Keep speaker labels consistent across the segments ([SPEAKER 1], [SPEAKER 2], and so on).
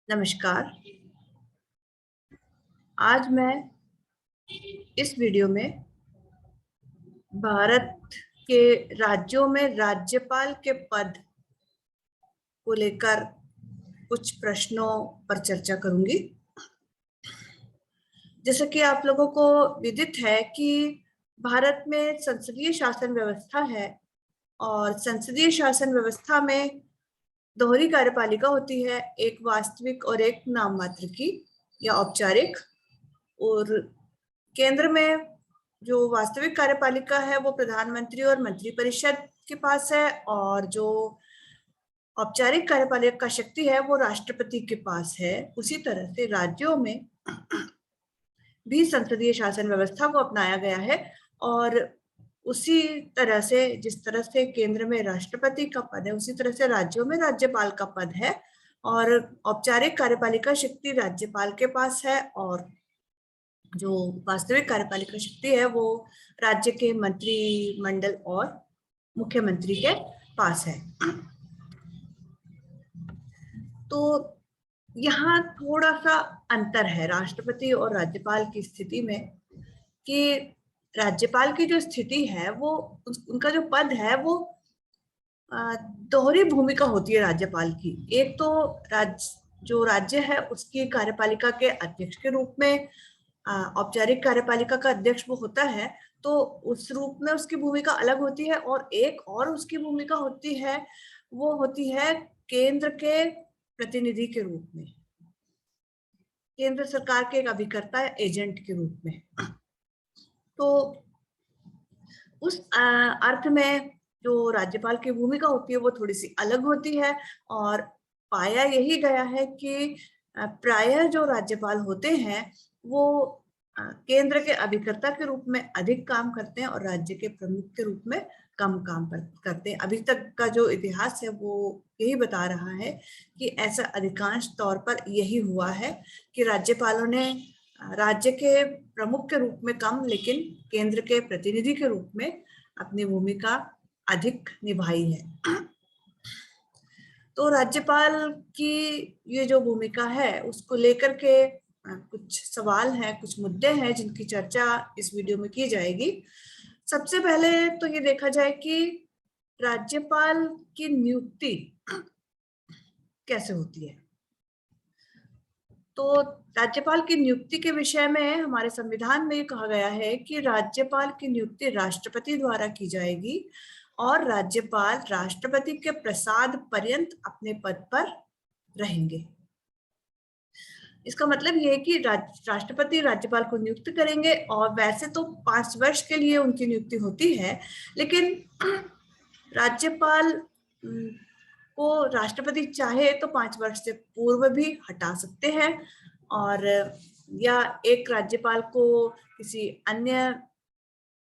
[SPEAKER 1] नमस्कार। आज मैं इस वीडियो में भारत के राज्यों में राज्यपाल के पद को लेकर कुछ प्रश्नों पर चर्चा करूंगी। जैसा कि आप लोगों को विदित है कि भारत में संसदीय शासन व्यवस्था है और संसदीय शासन व्यवस्था में दोहरी कार्यपालिका होती है, एक वास्तविक और एक नाम मात्र की या औपचारिक। और केंद्र में जो वास्तविक कार्यपालिका है वो प्रधानमंत्री और मंत्रिपरिषद के पास है, और जो औपचारिक कार्यपालिका शक्ति है वो राष्ट्रपति के पास है। उसी तरह से राज्यों में भी संसदीय शासन व्यवस्था को अपनाया गया है, और उसी तरह से जिस तरह से केंद्र में राष्ट्रपति का पद है उसी तरह से राज्यों में राज्यपाल का पद है, और औपचारिक कार्यपालिका शक्ति राज्यपाल के पास है, और जो वास्तविक कार्यपालिका शक्ति है वो राज्य के मंत्रिमंडल और मुख्यमंत्री के पास है। तो यहाँ थोड़ा सा अंतर है राष्ट्रपति और राज्यपाल की स्थिति में, कि राज्यपाल की जो स्थिति है वो उनका जो पद है वो दोहरी भूमिका होती है राज्यपाल की। एक तो जो राज्य है उसकी कार्यपालिका के अध्यक्ष के रूप में औपचारिक कार्यपालिका का अध्यक्ष वो होता है, तो उस रूप में उसकी भूमिका अलग होती है। और एक और उसकी भूमिका होती है, वो होती है केंद्र के प्रतिनिधि के रूप में, केंद्र सरकार के एक अभिकर्ता एजेंट के रूप में। तो उस अर्थ में जो राज्यपाल की भूमिका होती है वो थोड़ी सी अलग होती है, और पाया यही गया है कि प्रायः जो राज्यपाल होते हैं वो केंद्र के अभिकर्ता के रूप में अधिक काम करते हैं और राज्य के प्रमुख के रूप में कम काम करते हैं। अभी तक का जो इतिहास है वो यही बता रहा है कि ऐसा अधिकांश तौर पर यही हुआ है कि राज्यपालों ने राज्य के प्रमुख के रूप में कम लेकिन केंद्र के प्रतिनिधि के रूप में अपनी भूमिका अधिक निभाई है। तो राज्यपाल की ये जो भूमिका है उसको लेकर के कुछ सवाल हैं, कुछ मुद्दे हैं जिनकी चर्चा इस वीडियो में की जाएगी। सबसे पहले तो ये देखा जाए कि राज्यपाल की नियुक्ति कैसे होती है। तो राज्यपाल की नियुक्ति के विषय में हमारे संविधान में कहा गया है कि राज्यपाल की नियुक्ति राष्ट्रपति द्वारा की जाएगी, और राज्यपाल राष्ट्रपति के प्रसाद पर्यंत अपने पद पर रहेंगे। इसका मतलब ये है कि राष्ट्रपति राज्यपाल को नियुक्त करेंगे, और वैसे तो 5 वर्ष के लिए उनकी नियुक्ति होती है, लेकिन राज्यपाल को राष्ट्रपति चाहे तो 5 वर्ष से पूर्व भी हटा सकते हैं, और या एक राज्यपाल को किसी अन्य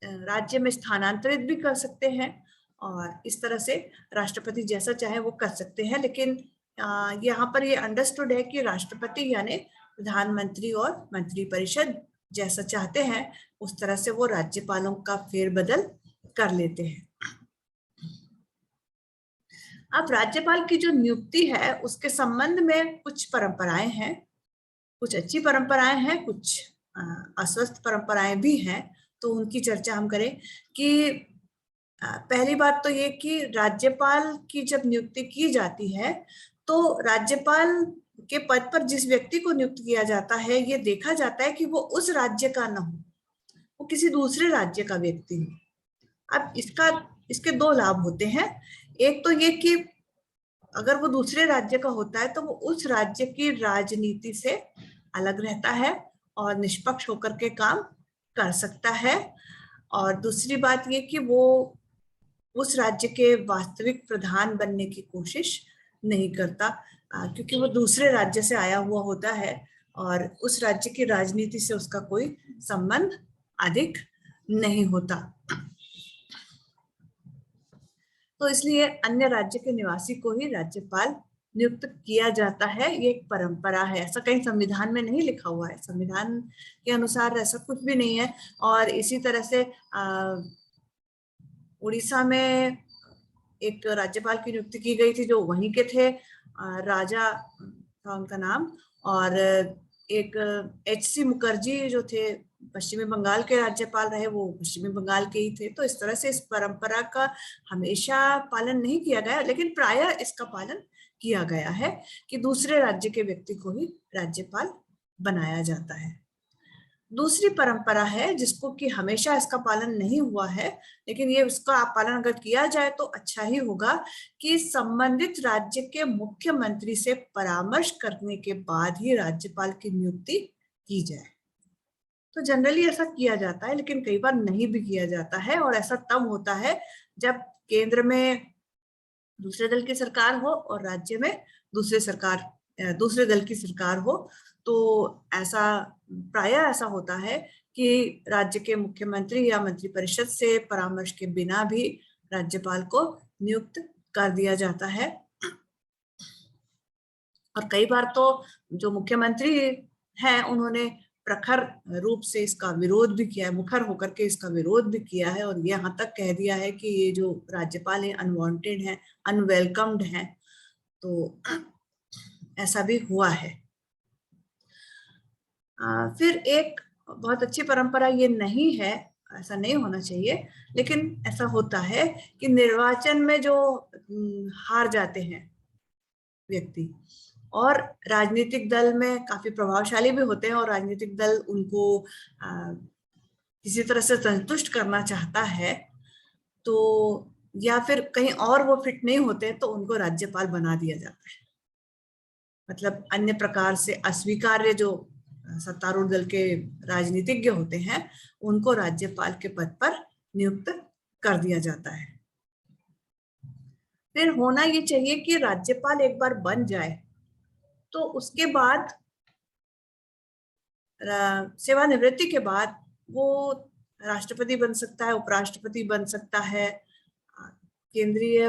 [SPEAKER 1] राज्य में स्थानांतरित भी कर सकते हैं, और इस तरह से राष्ट्रपति जैसा चाहे वो कर सकते हैं। लेकिन यहाँ पर ये अंडरस्टूड है कि राष्ट्रपति यानी प्रधानमंत्री और मंत्रिपरिषद जैसा चाहते हैं उस तरह से वो राज्यपालों का फेरबदल कर लेते हैं। अब राज्यपाल की जो नियुक्ति है उसके संबंध में कुछ परंपराएं हैं, कुछ अच्छी परंपराएं हैं, कुछ अस्वस्थ परंपराएं भी हैं। तो उनकी चर्चा हम करें कि पहली बात तो ये कि राज्यपाल की जब नियुक्ति की जाती है तो राज्यपाल के पद पर जिस व्यक्ति को नियुक्त किया जाता है ये देखा जाता है कि वो उस राज्य का न हो, वो किसी दूसरे राज्य का व्यक्ति हो। अब इसके 2 लाभ होते हैं। एक तो ये कि अगर वो दूसरे राज्य का होता है तो वो उस राज्य की राजनीति से अलग रहता है और निष्पक्ष होकर के काम कर सकता है। और दूसरी बात ये कि वो उस राज्य के वास्तविक प्रधान बनने की कोशिश नहीं करता, क्योंकि वो दूसरे राज्य से आया हुआ होता है और उस राज्य की राजनीति से उसका कोई संबंध अधिक नहीं होता। तो इसलिए अन्य राज्य के निवासी को ही राज्यपाल नियुक्त किया जाता है। ये एक परंपरा है, ऐसा कहीं संविधान में नहीं लिखा हुआ है, संविधान के अनुसार ऐसा कुछ भी नहीं है। और इसी तरह से उड़ीसा में एक राज्यपाल की नियुक्ति की गई थी जो वहीं के थे, राजा था उनका नाम, और एक H.C. मुखर्जी जो थे पश्चिमी बंगाल के राज्यपाल रहे, वो पश्चिमी बंगाल के ही थे। तो इस तरह से इस परंपरा का हमेशा पालन नहीं किया गया, लेकिन प्रायः इसका पालन किया गया है कि दूसरे राज्य के व्यक्ति को ही राज्यपाल बनाया जाता है। दूसरी परंपरा है जिसको कि हमेशा इसका पालन नहीं हुआ है, लेकिन ये उसका पालन अगर किया जाए तो अच्छा ही होगा, कि संबंधित राज्य के मुख्यमंत्री से परामर्श करने के बाद ही राज्यपाल की नियुक्ति की जाए। तो जनरली ऐसा किया जाता है, लेकिन कई बार नहीं भी किया जाता है, और ऐसा तब होता है जब केंद्र में दूसरे दल की सरकार हो और राज्य में दूसरे दल की सरकार हो। तो ऐसा प्रायः ऐसा होता है कि राज्य के मुख्यमंत्री या मंत्रिपरिषद से परामर्श के बिना भी राज्यपाल को नियुक्त कर दिया जाता है। और कई बार तो जो मुख्यमंत्री हैं उन्होंने प्रखर रूप से इसका विरोध भी किया है, मुखर होकर के इसका विरोध भी किया है, और यहाँ तक कह दिया है कि ये जो राज्यपाल है अनवांटेड है, अनवेलकम्ड है। तो ऐसा भी हुआ है। फिर एक बहुत अच्छी परंपरा ये नहीं है, ऐसा नहीं होना चाहिए, लेकिन ऐसा होता है कि निर्वाचन में जो हार जाते हैं व्यक्ति, और राजनीतिक दल में काफी प्रभावशाली भी होते हैं, और राजनीतिक दल उनको किसी तरह से संतुष्ट करना चाहता है, तो या फिर कहीं और वो फिट नहीं होते तो उनको राज्यपाल बना दिया जाता है। मतलब अन्य प्रकार से अस्वीकार्य जो सत्तारूढ़ दल के राजनीतिज्ञ होते हैं उनको राज्यपाल के पद पर नियुक्त कर दिया जाता है। फिर होना ये चाहिए कि राज्यपाल एक बार बन जाए तो उसके बाद सेवानिवृत्ति के बाद वो राष्ट्रपति बन सकता है, उपराष्ट्रपति बन सकता है, केंद्रीय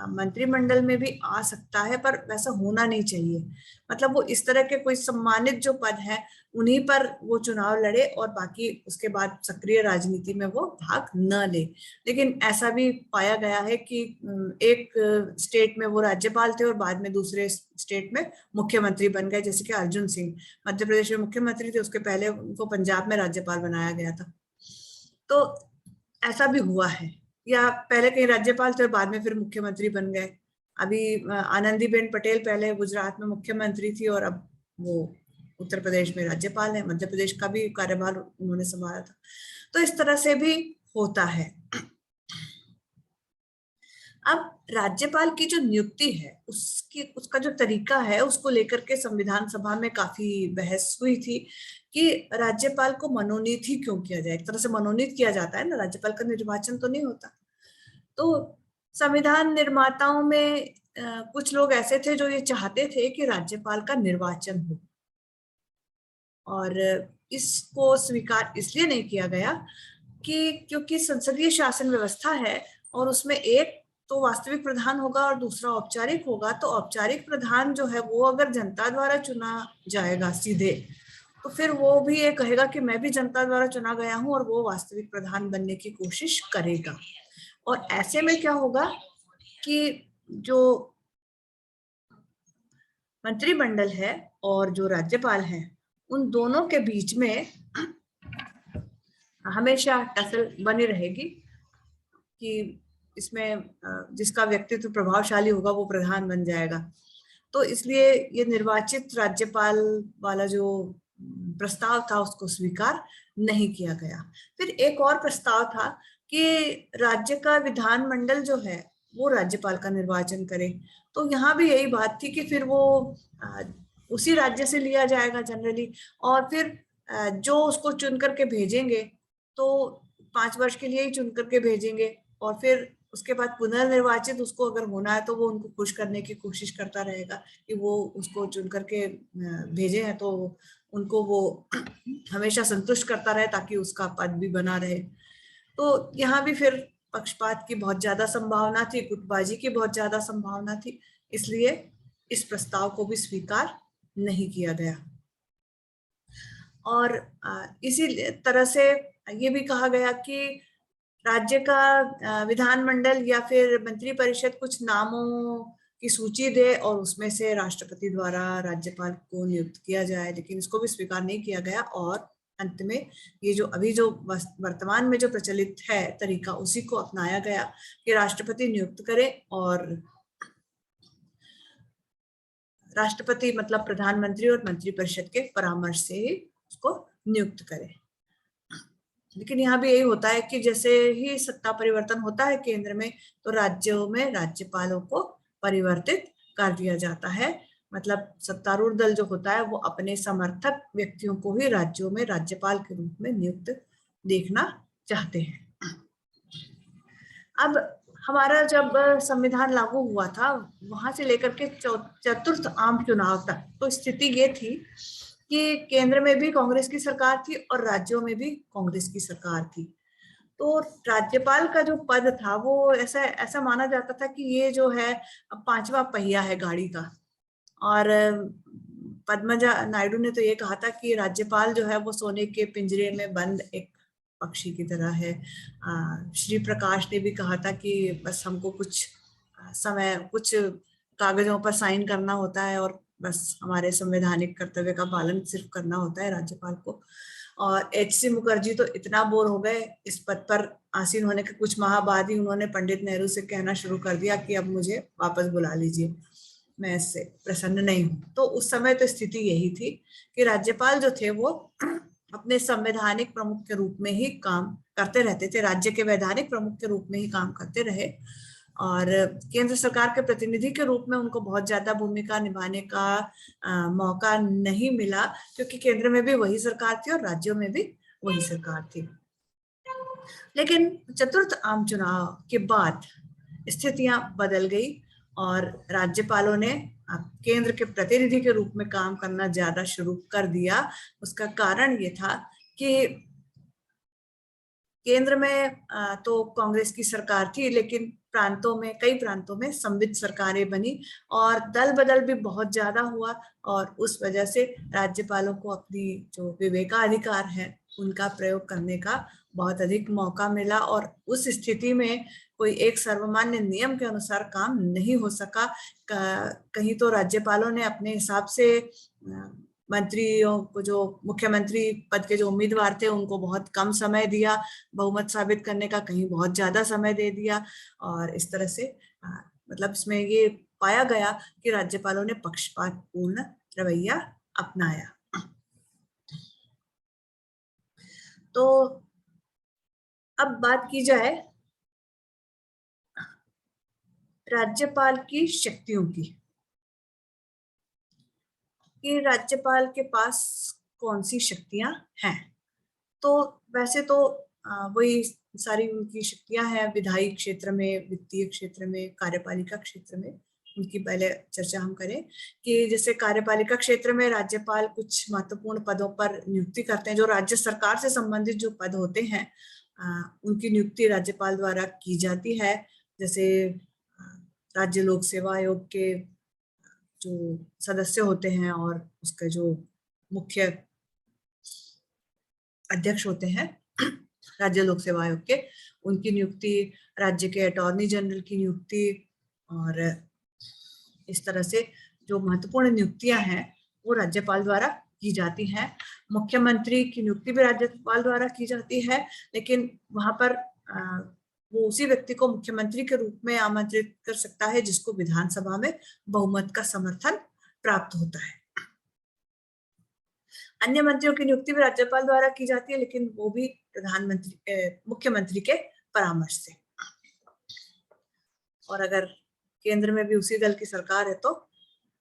[SPEAKER 1] मंत्रिमंडल में भी आ सकता है, पर वैसा होना नहीं चाहिए। मतलब वो इस तरह के कोई सम्मानित जो पद है उन्हीं पर वो चुनाव लड़े और बाकी उसके बाद सक्रिय राजनीति में वो भाग न ले। लेकिन ऐसा भी पाया गया है कि एक स्टेट में वो राज्यपाल थे और बाद में दूसरे स्टेट में मुख्यमंत्री बन गए, जैसे कि अर्जुन सिंह मध्य प्रदेश में मुख्यमंत्री थे, उसके पहले उनको पंजाब में राज्यपाल बनाया गया था। तो ऐसा भी हुआ है, या पहले कहीं राज्यपाल थे और बाद में फिर मुख्यमंत्री बन गए। अभी आनंदीबेन पटेल पहले गुजरात में मुख्यमंत्री थी और अब वो उत्तर प्रदेश में राज्यपाल है, मध्य प्रदेश का भी कार्यभार उन्होंने संभाला था। तो इस तरह से भी होता है। अब राज्यपाल की जो नियुक्ति है उसका जो तरीका है उसको लेकर के संविधान सभा में काफी बहस हुई थी कि राज्यपाल को मनोनीत ही क्यों किया जाए। एक तरह से मनोनीत किया जाता है ना, राज्यपाल का निर्वाचन तो नहीं होता। तो संविधान निर्माताओं में कुछ लोग ऐसे थे जो ये चाहते थे कि राज्यपाल का निर्वाचन हो, और इसको स्वीकार इसलिए नहीं किया गया कि क्योंकि संसदीय शासन व्यवस्था है और उसमें एक तो वास्तविक प्रधान होगा और दूसरा औपचारिक होगा। तो औपचारिक प्रधान जो है वो अगर जनता द्वारा चुना जाएगा सीधे, तो फिर वो भी ये कहेगा कि मैं भी जनता द्वारा चुना गया हूं, और वो वास्तविक प्रधान बनने की कोशिश करेगा। और ऐसे में क्या होगा कि जो मंत्रिमंडल है और जो राज्यपाल है उन दोनों के बीच में हमेशा टसल बनी रहेगी कि इसमें जिसका व्यक्तित्व प्रभावशाली होगा वो प्रधान बन जाएगा। तो इसलिए ये निर्वाचित राज्यपाल वाला जो प्रस्ताव था उसको स्वीकार नहीं किया गया। फिर एक और प्रस्ताव था कि राज्य का विधानमंडल जो है वो राज्यपाल का निर्वाचन करे। तो यहाँ भी यही बात थी कि फिर वो उसी राज्य से लिया जाएगा जनरली, और फिर जो उसको चुन करके भेजेंगे तो 5 वर्ष के लिए ही चुन करके भेजेंगे, और फिर उसके बाद पुनर्निर्वाचित उसको अगर होना है तो वो उनको खुश करने की कोशिश करता रहेगा कि वो उसको चुन करके भेजे हैं तो उनको वो हमेशा संतुष्ट करता रहे ताकि उसका पद भी बना रहे। तो यहाँ भी फिर पक्षपात की बहुत ज्यादा संभावना थी, गुटबाजी की बहुत ज्यादा संभावना थी, इसलिए इस प्रस्ताव को भी स्वीकार नहीं किया गया। और इसी तरह से ये भी कहा गया कि राज्य का विधानमंडल या फिर मंत्रिपरिषद कुछ नामों की सूची दे और उसमें से राष्ट्रपति द्वारा राज्यपाल को नियुक्त किया जाए, लेकिन इसको भी स्वीकार नहीं किया गया और अंत में ये जो अभी जो वर्तमान में जो प्रचलित है तरीका, उसी को अपनाया गया कि राष्ट्रपति नियुक्त करे और राष्ट्रपति मतलब प्रधानमंत्री और मंत्रिपरिषद के परामर्श से ही उसको नियुक्त करे। लेकिन यहाँ भी यही होता है कि जैसे ही सत्ता परिवर्तन होता है केंद्र में, तो राज्यों में राज्यपालों को परिवर्तित कर दिया जाता है। मतलब सत्तारूढ़ दल जो होता है वो अपने समर्थक व्यक्तियों को ही राज्यों में राज्यपाल के रूप में नियुक्त देखना चाहते हैं। अब हमारा जब संविधान लागू हुआ था, वहां से लेकर के चतुर्थ आम चुनाव तक तो स्थिति ये थी कि केंद्र में भी कांग्रेस की सरकार थी और राज्यों में भी कांग्रेस की सरकार थी। तो राज्यपाल का जो पद था वो ऐसा ऐसा माना जाता था कि ये जो है पांचवा पहिया है गाड़ी का। और पद्मजा नायडू ने तो ये कहा था कि राज्यपाल जो है वो सोने के पिंजरे में बंद एक पक्षी की तरह है। श्री प्रकाश ने भी कहा था कि बस हमको कुछ समय कुछ कागजों पर साइन करना होता है और बस हमारे संवैधानिक कर्तव्य का पालन सिर्फ करना होता है राज्यपाल को। और एच.सी. मुखर्जी तो इतना बोर हो गए इस पद पर आसीन होने के कुछ माह बाद ही उन्होंने पंडित नेहरू से कहना शुरू कर दिया कि अब मुझे वापस बुला लीजिए, मैं इससे प्रसन्न नहीं हूँ। तो उस समय तो स्थिति यही थी कि राज्यपाल जो थे वो अपने संवैधानिक प्रमुख के रूप में ही काम करते रहते थे, राज्य के वैधानिक प्रमुख के रूप में ही काम करते रहे और केंद्र सरकार के प्रतिनिधि के रूप में उनको बहुत ज्यादा भूमिका निभाने का मौका नहीं मिला, क्योंकि केंद्र में भी वही सरकार थी और राज्यों में भी वही सरकार थी। लेकिन चतुर्थ आम चुनाव के बाद स्थितियां बदल गई और राज्यपालों ने केंद्र के प्रतिनिधि के रूप में काम करना ज्यादा शुरू कर दिया। उसका कारण ये था कि केंद्र में तो कांग्रेस की सरकार थी, लेकिन प्रांतों में कई प्रांतों में संवित सरकारें बनी और दल बदल भी बहुत ज्यादा हुआ और उस वजह से राज्यपालों को अपनी जो विवेकाधिकार है उनका प्रयोग करने का बहुत अधिक मौका मिला और उस स्थिति में कोई एक सर्वमान्य नियम के अनुसार काम नहीं हो सका। कहीं तो राज्यपालों ने अपने हिसाब से मंत्रियों को, जो मुख्यमंत्री पद के जो उम्मीदवार थे उनको बहुत कम समय दिया बहुमत साबित करने का, कहीं बहुत ज्यादा समय दे दिया और इस तरह से मतलब इसमें ये पाया गया कि राज्यपालों ने पक्षपातपूर्ण रवैया अपनाया। तो अब बात की जाए राज्यपाल की शक्तियों की कि राज्यपाल के पास कौन सी शक्तियां हैं। तो वैसे तो वही सारी उनकी शक्तियां हैं विधायी क्षेत्र में, वित्तीय क्षेत्र में, कार्यपालिका क्षेत्र में। उनकी पहले चर्चा हम करें कि जैसे कार्यपालिका क्षेत्र में राज्यपाल कुछ महत्वपूर्ण पदों पर नियुक्ति करते हैं। जो राज्य सरकार से संबंधित जो पद होते हैं उनकी नियुक्ति राज्यपाल द्वारा की जाती है। जैसे राज्य लोक सेवा आयोग के जो सदस्य होते हैं और उसके जो मुख्य अध्यक्ष होते हैं राज्य लोक सेवा आयोग के, उनकी नियुक्ति, राज्य के अटॉर्नी जनरल की नियुक्ति और इस तरह से जो महत्वपूर्ण नियुक्तियां हैं वो राज्यपाल द्वारा की जाती हैं। मुख्यमंत्री की नियुक्ति भी राज्यपाल द्वारा की जाती है, लेकिन वहां पर वो उसी व्यक्ति को मुख्यमंत्री के रूप में आमंत्रित कर सकता है जिसको विधानसभा में बहुमत का समर्थन प्राप्त होता है। अन्य मंत्रियों की नियुक्ति भी राज्यपाल द्वारा की जाती है, लेकिन वो भी मुख्यमंत्री के परामर्श से। और अगर केंद्र में भी उसी दल की सरकार है तो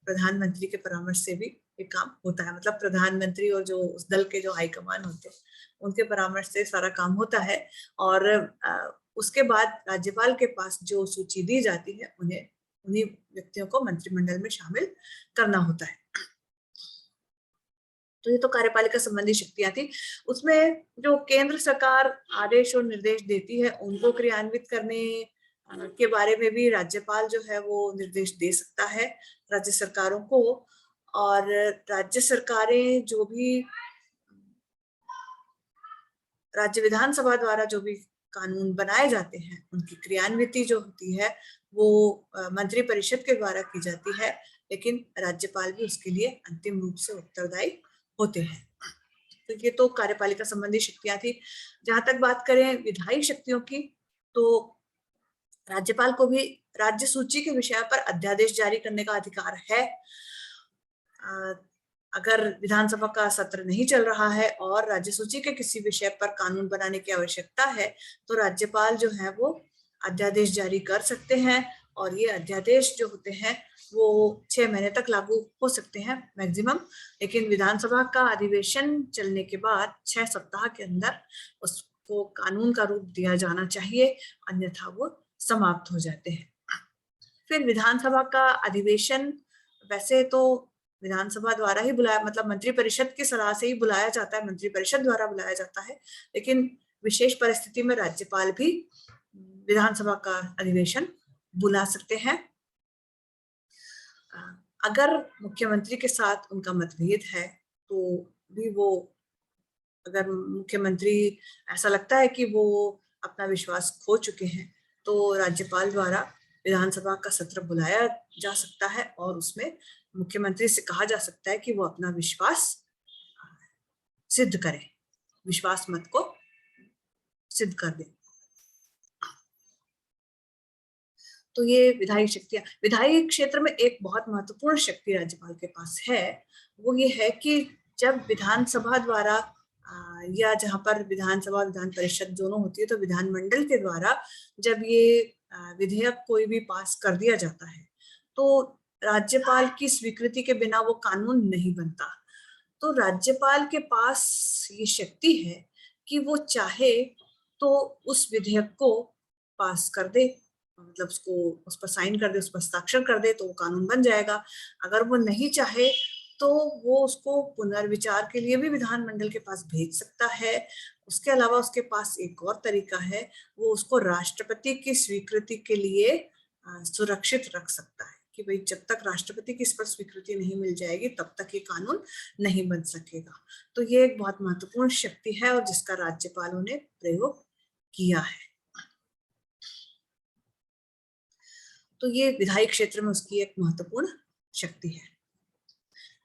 [SPEAKER 1] प्रधानमंत्री के परामर्श से भी ये काम होता है। मतलब प्रधानमंत्री और जो उस दल के जो हाईकमान होते हैं उनके परामर्श से सारा काम होता है और उसके बाद राज्यपाल के पास जो सूची दी जाती है उन्हीं व्यक्तियों को मंत्रिमंडल में शामिल करना होता है। तो ये तो कार्यपालिका संबंधी शक्तियां थी। उसमें जो केंद्र सरकार आदेश और निर्देश देती है उनको क्रियान्वित करने के बारे में भी राज्यपाल जो है वो निर्देश दे सकता है राज्य सरकारों को। और राज्य सरकारें जो भी राज्य विधानसभा द्वारा जो भी कानून बनाए जाते हैं उनकी क्रियान्विति जो होती है वो मंत्री परिषद के द्वारा की जाती है, लेकिन राज्यपाल भी उसके लिए अंतिम रूप से उत्तरदायी होते हैं। तो ये तो कार्यपालिका संबंधी शक्तियां थी। जहां तक बात करें विधायी शक्तियों की, तो राज्यपाल को भी राज्य सूची के विषय पर अध्यादेश जारी करने का अधिकार है। अगर विधानसभा का सत्र नहीं चल रहा है और राज्य सूची के किसी विषय पर कानून बनाने की आवश्यकता है, तो राज्यपाल जो है वो अध्यादेश जारी कर सकते हैं, और ये अध्यादेश जो होते हैं वो 6 महीने तक लागू हो सकते हैं मैक्सिमम, लेकिन विधानसभा का अधिवेशन चलने के बाद 6 सप्ताह के अंदर उसको कानून का रूप दिया जाना चाहिए, अन्यथा वो समाप्त हो जाते हैं। फिर विधानसभा का अधिवेशन वैसे तो विधानसभा द्वारा ही बुलाया, मतलब मंत्री परिषद की सलाह से ही बुलाया जाता है, मंत्री परिषद द्वारा बुलाया जाता है, लेकिन विशेष परिस्थिति में राज्यपाल भी विधानसभा का अधिवेशन बुला सकते हैं। अगर मुख्यमंत्री के साथ उनका मतभेद है तो भी वो, अगर मुख्यमंत्री ऐसा लगता है कि वो अपना विश्वास खो चुके हैं, तो राज्यपाल द्वारा विधानसभा का सत्र बुलाया जा सकता है और उसमें मुख्यमंत्री से कहा जा सकता है कि वो अपना विश्वास सिद्ध करें, विश्वास मत को सिद्ध कर दें। तो ये विधायी शक्तियां, विधायी क्षेत्र में एक बहुत महत्वपूर्ण शक्ति राज्यपाल के पास है, वो ये है कि जब विधानसभा द्वारा या जहां पर विधानसभा विधान परिषद दोनों होती है, तो विधानमंडल के द्वारा जब ये विधेयक कोई भी पास कर दिया जाता है, तो राज्यपाल की स्वीकृति के बिना वो कानून नहीं बनता। तो राज्यपाल के पास ये शक्ति है कि वो चाहे तो उस विधेयक को पास कर दे, मतलब उसको उस पर साइन कर दे, उस पर हस्ताक्षर कर दे, तो वो कानून बन जाएगा। अगर वो नहीं चाहे तो वो उसको पुनर्विचार के लिए भी विधानमंडल के पास भेज सकता है। उसके अलावा उसके पास एक और तरीका है, वो उसको राष्ट्रपति की स्वीकृति के लिए सुरक्षित रख सकता है कि भाई जब तक राष्ट्रपति की इस पर स्वीकृति नहीं मिल जाएगी तब तक ये कानून नहीं बन सकेगा। तो ये एक बहुत महत्वपूर्ण शक्ति है और जिसका राज्यपालों ने प्रयोग किया है। तो ये विधायी क्षेत्र में उसकी एक महत्वपूर्ण शक्ति है।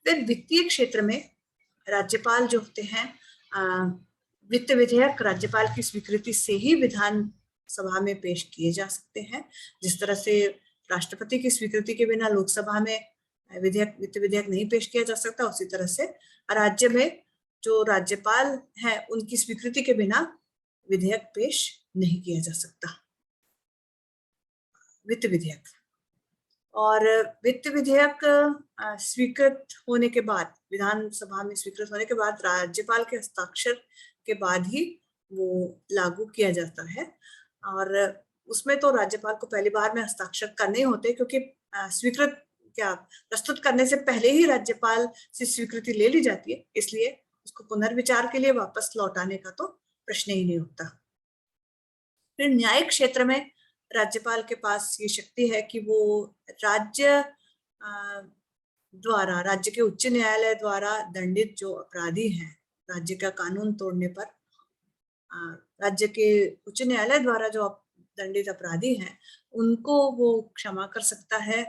[SPEAKER 1] फिर वित्तीय क्षेत्र में राज्यपाल जो होते हैं, वित्त विधेयक राज्यपाल की स्वीकृति से ही विधान सभा में पेश किए जा सकते हैं। जिस तरह से राष्ट्रपति की स्वीकृति के बिना लोकसभा में वित्त विधेयक नहीं पेश किया जा सकता, उसी तरह से राज्य में जो राज्यपाल हैं उनकी स्वीकृति के बिना विधेयक पेश नहीं किया जा सकता, वित्त विधेयक। और वित्त विधेयक स्वीकृत होने के बाद, विधानसभा में स्वीकृत होने के बाद राज्यपाल के हस्ताक्षर के बाद ही वो लागू किया जाता है। और उसमें तो राज्यपाल को पहली बार में हस्ताक्षर करने होते, क्योंकि स्वीकृत प्रस्तुत करने से पहले ही राज्यपाल से स्वीकृति ले ली जाती है, इसलिए उसको पुनर्विचार के लिए वापस लौटाने का तो प्रश्न ही नहीं उठता। फिर न्यायिक क्षेत्र में राज्यपाल के पास ये शक्ति है कि वो राज्य द्वारा, राज्य के उच्च न्यायालय द्वारा दंडित जो अपराधी हैं, राज्य का कानून तोड़ने पर राज्य के उच्च न्यायालय द्वारा जो दंडित अपराधी हैं उनको वो क्षमा कर सकता है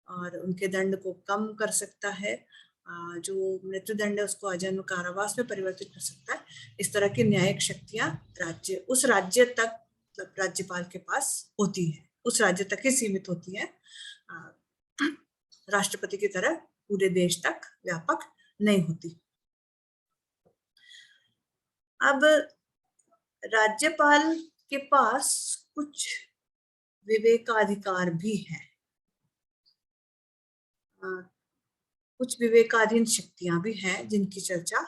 [SPEAKER 1] और उनके दंड को कम कर सकता है। जो मृत्युदंड है उसको आजीवन कारावास में परिवर्तित कर सकता है। इस तरह की न्यायिक शक्तियां राज्य, उस राज्य तक राज्यपाल के पास होती है, उस राज्य तक ही सीमित होती है, राष्ट्रपति की तरह पूरे देश तक व्यापक नहीं होती। अब राज्यपाल के पास कुछ विवेकाधिकार भी है, कुछ विवेकाधीन शक्तियां भी हैं जिनकी चर्चा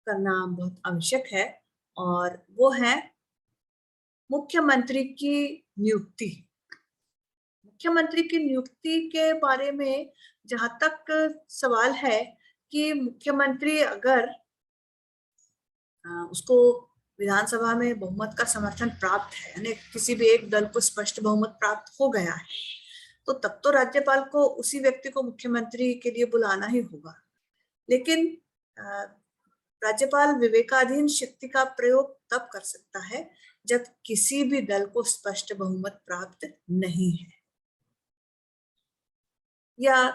[SPEAKER 1] करना बहुत आवश्यक है, और वो है मुख्यमंत्री की नियुक्ति। मुख्यमंत्री की नियुक्ति के बारे में जहां तक सवाल है कि मुख्यमंत्री अगर उसको विधानसभा में बहुमत का समर्थन प्राप्त है, यानी किसी भी एक दल को स्पष्ट बहुमत प्राप्त हो गया है, तो तब तो राज्यपाल को उसी व्यक्ति को मुख्यमंत्री के लिए बुलाना ही होगा। लेकिन राज्यपाल विवेकाधीन शक्ति का प्रयोग तब कर सकता है जब किसी भी दल को स्पष्ट बहुमत प्राप्त नहीं है, या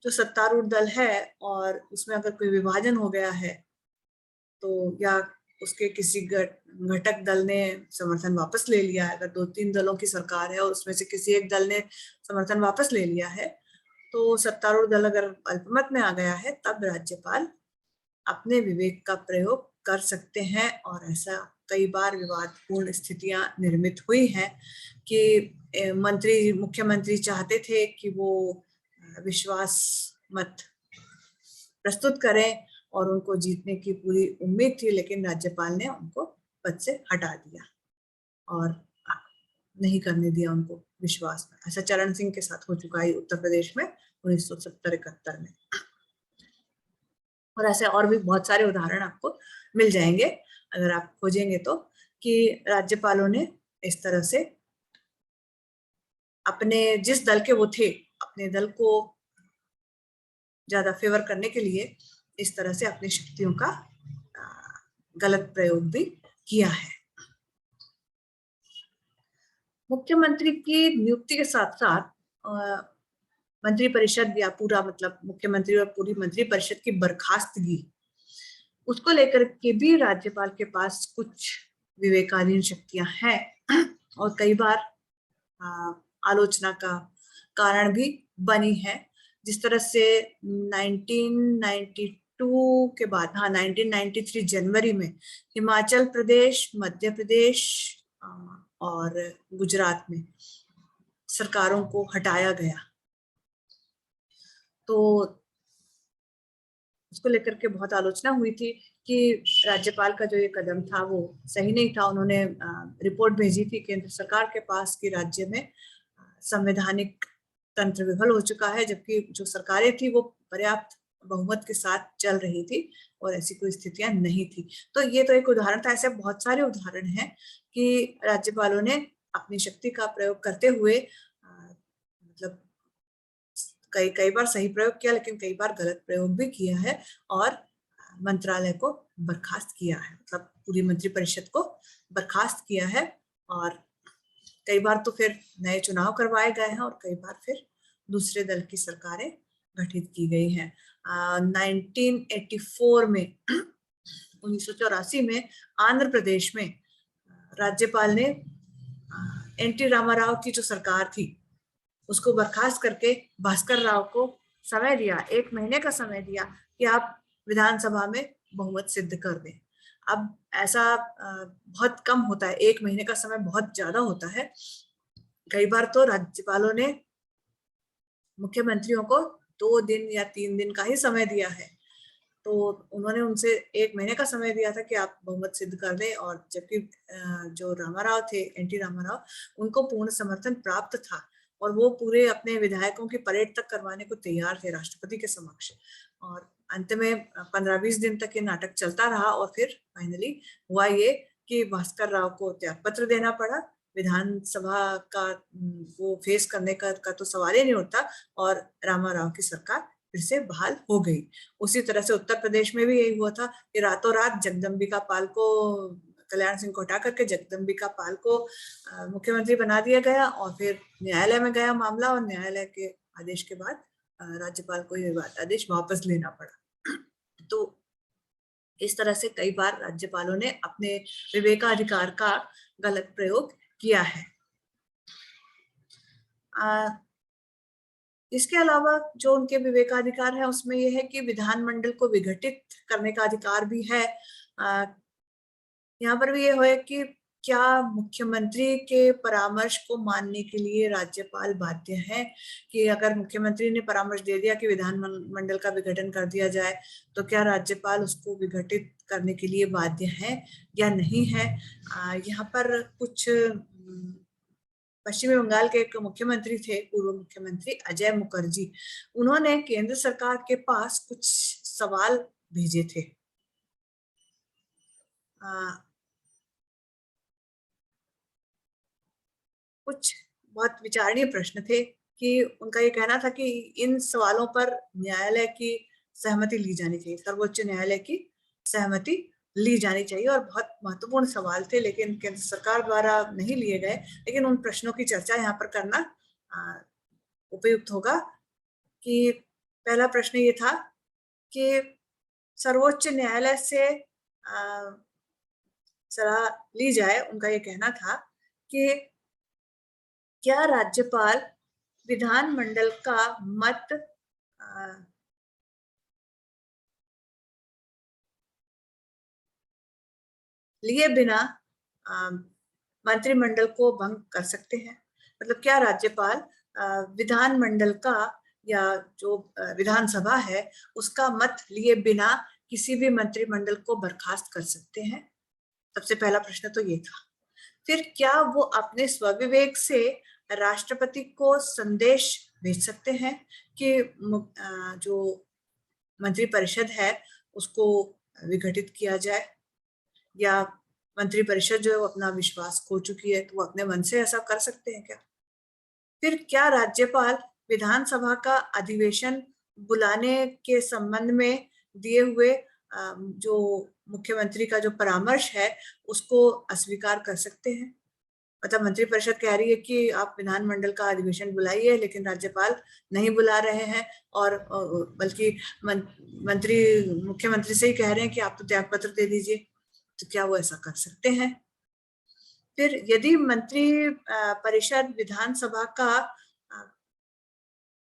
[SPEAKER 1] जो सत्तारूढ़ दल है और उसमें अगर कोई विभाजन हो गया है, तो या उसके किसी घटक दल ने समर्थन वापस ले लिया है, अगर 2-3 दलों की सरकार है और उसमें से किसी एक दल ने समर्थन वापस ले लिया है, तो सत्तारूढ़ दल अगर अल्पमत में आ गया है, तब राज्यपाल अपने विवेक का प्रयोग कर सकते हैं। और ऐसा कई बार विवादपूर्ण स्थितियां निर्मित हुई हैं कि मुख्यमंत्री चाहते थे कि वो विश्वास मत प्रस्तुत करें और उनको जीतने की पूरी उम्मीद थी, लेकिन राज्यपाल ने उनको पद से हटा दिया और नहीं करने दिया उनको विश्वास में। ऐसा चरण सिंह के साथ हो चुका है उत्तर प्रदेश में 1970-71 में। और ऐसे और भी बहुत सारे उदाहरण आपको मिल जाएंगे अगर आप खोजेंगे तो, कि राज्यपालों ने इस तरह से अपने जिस दल के वो थे, अपने दल को ज्यादा फेवर करने के लिए इस तरह से अपनी शक्तियों का गलत प्रयोग भी किया है। मुख्यमंत्री की नियुक्ति के साथ साथ मंत्रिपरिषद या पूरा मतलब मुख्यमंत्री और पूरी मंत्रिपरिषद की बर्खास्तगी, उसको लेकर के भी राज्यपाल के पास कुछ विवेकाधीन शक्तियां हैं और कई बार आलोचना का कारण भी बनी है। जिस तरह से 1992 के बाद, 1993 जनवरी में हिमाचल प्रदेश, मध्य प्रदेश और गुजरात में सरकारों को हटाया गया, तो उसको लेकर के बहुत आलोचना हुई थी कि राज्यपाल का जो ये कदम था वो सही नहीं था। उन्होंने रिपोर्ट भेजी थी केंद्र सरकार के पास कि राज्य में संवैधानिक तंत्र विफल हो चुका है, जबकि जो सरकारें थी वो पर्याप्त बहुमत के साथ चल रही थी और ऐसी कोई स्थितियां नहीं थी। तो ये तो एक उदाहरण था। ऐसे बहुत सारे उदाहरण हैं कि राज्यपालों ने अपनी शक्ति का प्रयोग करते हुए मतलब कई बार सही प्रयोग किया, लेकिन कई बार गलत प्रयोग भी किया है और मंत्रालय को बर्खास्त किया है, मतलब पूरी मंत्रिपरिषद को बर्खास्त किया है। और कई बार तो फिर नए चुनाव करवाए गए हैं और कई बार फिर दूसरे दल की सरकारें गठित की गई हैं। 1984 में 1984 में आंध्र प्रदेश में राज्यपाल ने एन.टी. रामाराव की जो सरकार थी उसको बर्खास्त करके भास्कर राव को समय दिया, 1 महीने का समय दिया कि आप विधानसभा में बहुमत सिद्ध कर दें। अब ऐसा बहुत कम होता है, 1 महीने का समय बहुत ज्यादा होता है। कई बार तो राज्यपालों ने मुख्यमंत्रियों को 2 दिन या 3 दिन का ही समय दिया है, तो उन्होंने उनसे 1 महीने का समय दिया था कि आप बहुमत सिद्ध कर दें। और जबकि जो रामाराव थे, एन.टी. रामाराव, उनको पूर्ण समर्थन प्राप्त था और वो पूरे अपने विधायकों की परेड तक करवाने को तैयार थे राष्ट्रपति के समक्ष। और अंत में 15-20 दिन तक ये नाटक चलता रहा और फिर फाइनली हुआ ये कि भास्कर राव को त्यागपत्र देना पड़ा। विधानसभा का वो फेस करने का तो सवाल ही नहीं उठता और रामाराव की सरकार फिर से बहाल हो गई। उसी तरह से उत्तर प्रदेश में भी यही हुआ था कि रातों रात जगदम्बिका पाल को, कल्याण सिंह को हटा करके जगदम्बिका पाल को मुख्यमंत्री बना दिया गया और फिर न्यायालय में गया मामला और न्यायालय के आदेश के बाद राज्यपाल को ये आदेश वापस लेना पड़ा। तो इस तरह से कई बार राज्यपालों ने अपने विवेकाधिकार का गलत प्रयोग किया है। इसके अलावा जो उनके विवेकाधिकार है उसमें यह है कि विधानमंडल को विघटित करने का अधिकार भी है। यहाँ पर भी ये है कि क्या मुख्यमंत्री के परामर्श को मानने के लिए राज्यपाल बाध्य है, कि अगर मुख्यमंत्री ने परामर्श दे दिया कि विधानमंडल का विघटन कर दिया जाए, तो क्या राज्यपाल उसको विघटित करने के लिए बाध्य है या नहीं है। यहाँ पर कुछ पश्चिमी बंगाल के एक मुख्यमंत्री थे, पूर्व मुख्यमंत्री अजय मुखर्जी, उन्होंने केंद्र सरकार के पास कुछ सवाल भेजे थे। कुछ बहुत विचारणीय प्रश्न थे कि उनका ये कहना था कि इन सवालों पर न्यायालय की सहमति ली जानी चाहिए, सर्वोच्च न्यायालय की सहमति ली जानी चाहिए, और बहुत महत्वपूर्ण सवाल थे, लेकिन केंद्र सरकार द्वारा नहीं लिए गए। लेकिन उन प्रश्नों की चर्चा यहाँ पर करना उपयुक्त होगा। कि पहला प्रश्न ये था कि सर्वोच्च न्यायालय से सलाह ली जाए। उनका ये कहना था कि क्या राज्यपाल विधानमंडल का मत लिए बिना मंत्रिमंडल को भंग कर सकते हैं। मतलब क्या राज्यपाल विधानमंडल का या जो विधानसभा है उसका मत लिए बिना किसी भी मंत्रिमंडल को बर्खास्त कर सकते हैं। सबसे पहला प्रश्न तो ये था। फिर क्या वो अपने स्वविवेक से राष्ट्रपति को संदेश भेज सकते हैं कि जो मंत्रिपरिषद है उसको विघटित किया जाए, या मंत्रिपरिषद जो है वो अपना विश्वास खो चुकी है तो वो अपने मन से ऐसा कर सकते हैं क्या? फिर क्या राज्यपाल विधानसभा का अधिवेशन बुलाने के संबंध में दिए हुए जो मुख्यमंत्री का जो परामर्श है उसको अस्वीकार कर सकते हैं? मतलब मंत्रिपरिषद कह रही है कि आप विधानमंडल का अधिवेशन बुलाइए, लेकिन राज्यपाल नहीं बुला रहे हैं, और बल्कि मुख्यमंत्री से ही कह रहे हैं कि आप तो त्यागपत्र दे दीजिए। तो क्या वो ऐसा कर सकते हैं? फिर यदि मंत्री परिषद विधानसभा का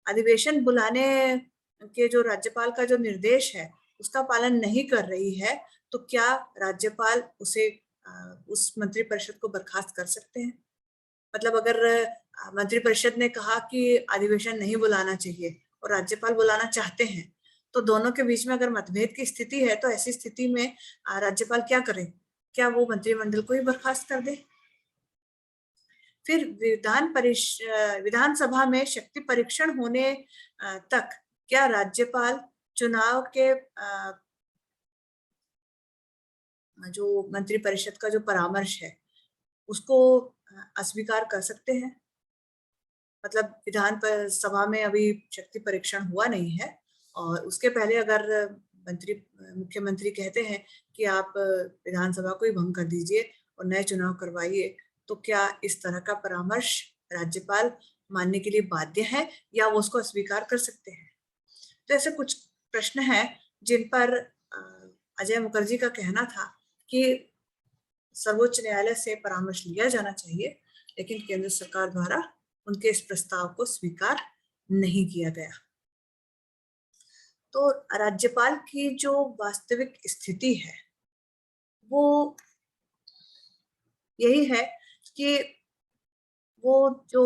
[SPEAKER 1] अधिवेशन बुलाने के जो राज्यपाल का जो निर्देश है उसका पालन नहीं कर रही है, तो क्या राज्यपाल उसे उस मंत्रिपरिषद को बर्खास्त कर सकते हैं? मतलब अगर मंत्रिपरिषद ने कहा कि अधिवेशन नहीं बुलाना चाहिए और राज्यपाल बुलाना चाहते हैं, तो दोनों के बीच में अगर मतभेद की स्थिति है तो ऐसी स्थिति में राज्यपाल क्या करे? क्या वो मंत्रिमंडल को ही बर्खास्त कर दे? फिर विधानसभा में शक्ति परीक्षण होने तक क्या राज्यपाल चुनाव के जो मंत्रिपरिषद का जो परामर्श है उसको अस्वीकार कर सकते हैं? मतलब विधान सभा में अभी शक्ति परीक्षण हुआ नहीं है, और उसके पहले अगर मुख्यमंत्री कहते हैं कि आप विधानसभा को ही भंग कर दीजिए और नए चुनाव करवाइए, तो क्या इस तरह का परामर्श राज्यपाल मानने के लिए बाध्य है या वो उसको अस्वीकार कर सकते हैं? तो ऐसे कुछ प्रश्न हैं जिन पर अजय मुखर्जी का कहना था कि सर्वोच्च न्यायालय से परामर्श लिया जाना चाहिए, लेकिन केंद्र सरकार द्वारा उनके इस प्रस्ताव को स्वीकार नहीं किया गया। तो राज्यपाल की जो वास्तविक स्थिति है वो यही है कि वो जो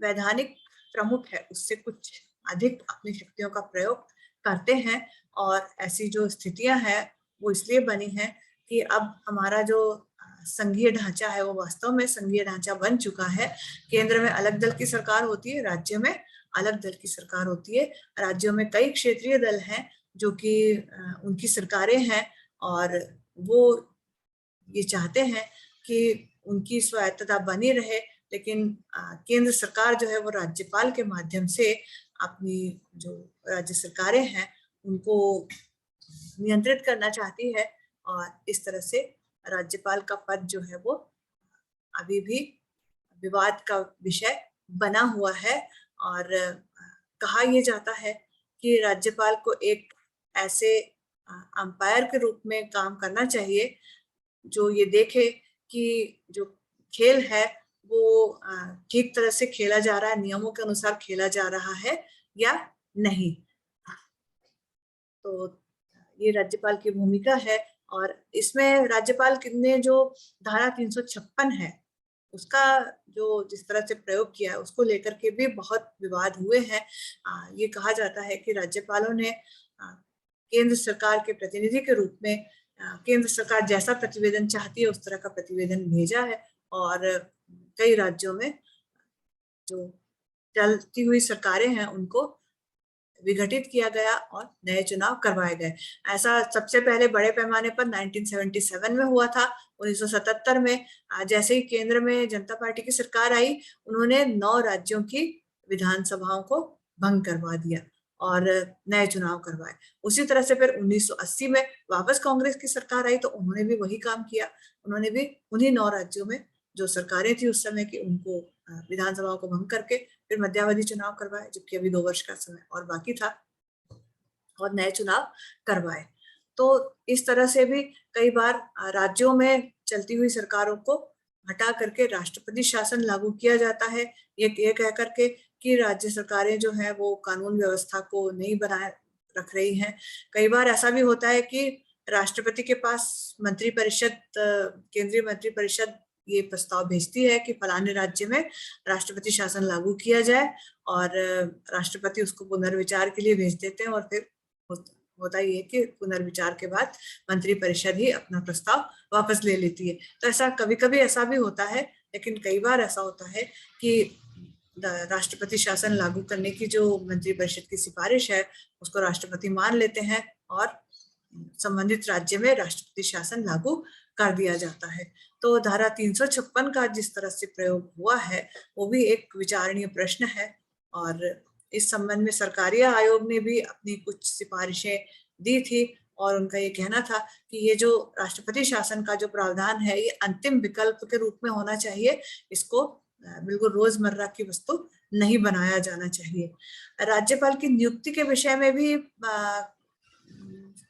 [SPEAKER 1] वैधानिक प्रमुख है उससे कुछ अधिक अपनी शक्तियों का प्रयोग करते हैं, और ऐसी जो स्थितियां हैं वो इसलिए बनी हैं कि अब हमारा जो संघीय ढांचा है वो वास्तव में संघीय ढांचा बन चुका है। केंद्र में अलग दल की सरकार होती है, राज्य में अलग दल की सरकार होती है। राज्यों में कई क्षेत्रीय दल हैं जो कि उनकी सरकारें हैं, और वो ये चाहते हैं कि उनकी स्वायत्तता बनी रहे, लेकिन केंद्र सरकार जो है वो राज्यपाल के माध्यम से अपनी जो राज्य सरकारें हैं उनको नियंत्रित करना चाहती है, और इस तरह से राज्यपाल का पद जो है वो अभी भी विवाद का विषय बना हुआ है। और कहा यह जाता है कि राज्यपाल को एक ऐसे अंपायर के रूप में काम करना चाहिए जो ये देखे कि जो खेल है वो ठीक तरह से खेला जा रहा है, नियमों के अनुसार खेला जा रहा है या नहीं। तो ये राज्यपाल की भूमिका है, और इसमें राज्यपाल ने जो धारा 356 है उसका जो जिस तरह से प्रयोग किया है उसको लेकर के भी बहुत विवाद हुए हैं। ये कहा जाता है कि राज्यपालों ने केंद्र सरकार के प्रतिनिधि के रूप में केंद्र सरकार जैसा प्रतिवेदन चाहती है उस तरह का प्रतिवेदन भेजा है, और कई राज्यों में जो चलती हुई सरकारें हैं उनको विघटित किया गया और नए चुनाव करवाए गए। ऐसा सबसे पहले बड़े पैमाने पर 1977 में हुआ था। 1977 में जैसे ही केंद्र में जनता पार्टी की सरकार आई, उन्होंने 9 राज्यों की विधानसभाओं को भंग करवा दिया, और नए चुनाव करवाए। उसी तरह से फिर 1980 में वापस कांग्रेस की सरकार आई तो उन्होंने भी वही काम किया। उन्होंने भी उन्हीं 9 राज्यों में जो सरकारें थी उस समय की उनको विधानसभाओं को भंग करके फिर मध्यावधि चुनाव करवाए, जबकि अभी 2 वर्ष का समय और बाकी था, और नए चुनाव करवाए। तो इस तरह से भी कई बार राज्यों में चलती हुई सरकारों को हटा करके राष्ट्रपति शासन लागू किया जाता है, ये कह करके कि राज्य सरकारें जो है वो कानून व्यवस्था को नहीं बनाए रख रही हैं। कई बार ऐसा भी होता है कि राष्ट्रपति के पास मंत्रिपरिषद, केंद्रीय मंत्रिपरिषद ये प्रस्ताव भेजती है कि फलाने राज्य में राष्ट्रपति शासन लागू किया जाए, और राष्ट्रपति उसको पुनर्विचार के लिए भेज देते हैं, और फिर होता ही है कि पुनर्विचार के बाद मंत्रिपरिषद ही अपना प्रस्ताव वापस ले लेती है। तो ऐसा कभी कभी ऐसा भी होता है, लेकिन कई बार ऐसा होता है कि राष्ट्रपति शासन लागू करने की जो मंत्रिपरिषद की सिफारिश है उसको राष्ट्रपति मान लेते हैं और संबंधित राज्य में राष्ट्रपति शासन लागू कर दिया जाता है। तो धारा 356 का जिस तरह से प्रयोग हुआ है वो भी एक विचारणीय प्रश्न है, और इस संबंध में सरकारी आयोग ने भी अपनी कुछ सिफारिशें दी थी, और उनका ये कहना था कि ये जो राष्ट्रपति शासन का जो प्रावधान है ये अंतिम विकल्प के रूप में होना चाहिए, इसको बिल्कुल रोजमर्रा की वस्तु नहीं बनाया जाना चाहिए। राज्यपाल की नियुक्ति के विषय में भी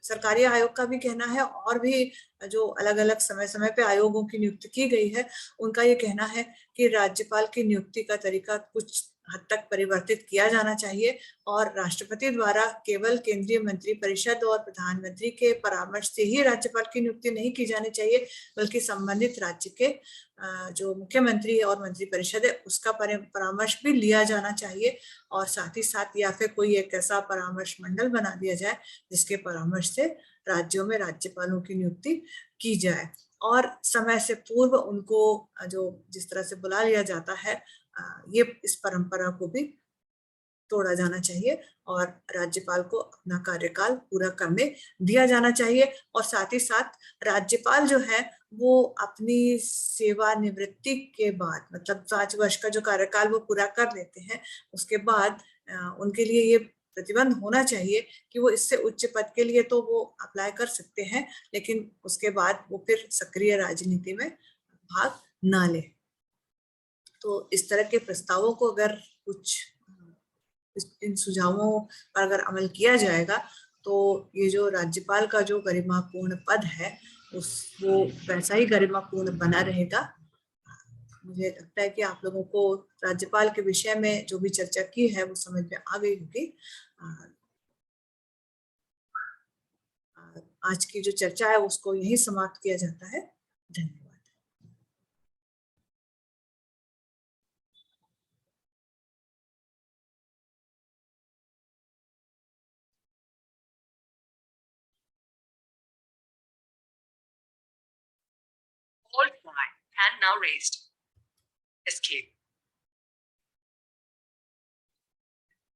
[SPEAKER 1] सरकारी आयोग का भी कहना है, और भी जो अलग अलग समय समय पे आयोगों की नियुक्ति की गई है उनका ये कहना है कि राज्यपाल की नियुक्ति का तरीका कुछ हद तक परिवर्तित किया जाना चाहिए, और राष्ट्रपति द्वारा केवल केंद्रीय मंत्रिपरिषद और प्रधानमंत्री के परामर्श से ही राज्यपाल की नियुक्ति नहीं की जानी चाहिए, बल्कि संबंधित राज्य के जो मुख्यमंत्री और मंत्रिपरिषद है उसका परामर्श भी लिया जाना चाहिए, और साथ ही साथ या फिर कोई एक ऐसा परामर्श मंडल बना दिया जाए जिसके परामर्श से राज्यों में राज्यपालों की नियुक्ति की जाए, और समय से पूर्व उनको जो जिस तरह से बुला लिया जाता है ये इस परंपरा को भी तोड़ा जाना चाहिए, और राज्यपाल को अपना कार्यकाल पूरा करने दिया जाना चाहिए। और साथ ही साथ राज्यपाल जो है वो अपनी सेवानिवृत्ति के बाद, मतलब 5 वर्ष का जो कार्यकाल वो पूरा कर लेते हैं उसके बाद उनके लिए ये प्रतिबंध होना चाहिए कि वो इससे उच्च पद के लिए तो वो अप्लाई कर सकते हैं, लेकिन उसके बाद वो फिर सक्रिय राजनीति में भाग ना ले। तो इस तरह के प्रस्तावों को अगर कुछ इन सुझावों पर अगर अमल किया जाएगा तो ये जो राज्यपाल का जो गरिमापूर्ण पद है वो वैसा ही गरिमापूर्ण बना रहेगा। मुझे लगता है कि आप लोगों को राज्यपाल के विषय में जो भी चर्चा की है वो समझ में आ गई होगी। आज की जो चर्चा है उसको यही समाप्त किया जाता है। धन्यवाद। Hold fly. Hand now raised. Escape.